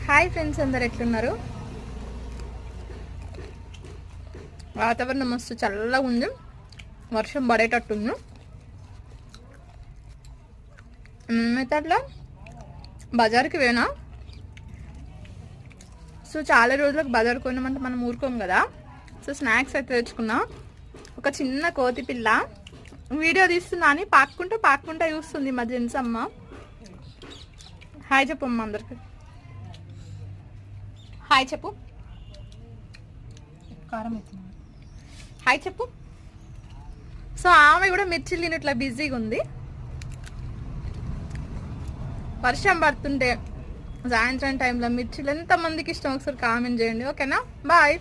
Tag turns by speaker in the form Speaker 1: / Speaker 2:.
Speaker 1: Hi friends, అందరు ఎట్లున్నారు? వాతావరణం మస్తు చల్లగా ఉంది, వర్షం పడేటట్టుంది. అయితే అట్లా బజార్కి పోయినా. సో చాలా రోజులకు బజార్కి పోయినామంటే మనం ఊరుకోం కదా. సో స్నాక్స్ అయితే తెచ్చుకున్నా. ఒక చిన్న కోతి పిల్ల వీడియో తీస్తున్నా అని పాక్కుంటా చూస్తుంది మా జెంట్స్ అమ్మ. హాయ్ చెప్పు అమ్మ అందరికి, హాయ్ చెప్పు. కారం హాయ్ చెప్పు. సో ఆమె కూడా మిర్చిలు తినట్లా బిజీగా ఉంది. వర్షం పడుతుంటే సాయంత్రం టైంలో మిర్చిలు ఎంతమందికి ఇష్టం ఒకసారి కామెంట్ చేయండి, ఓకేనా? బాయ్.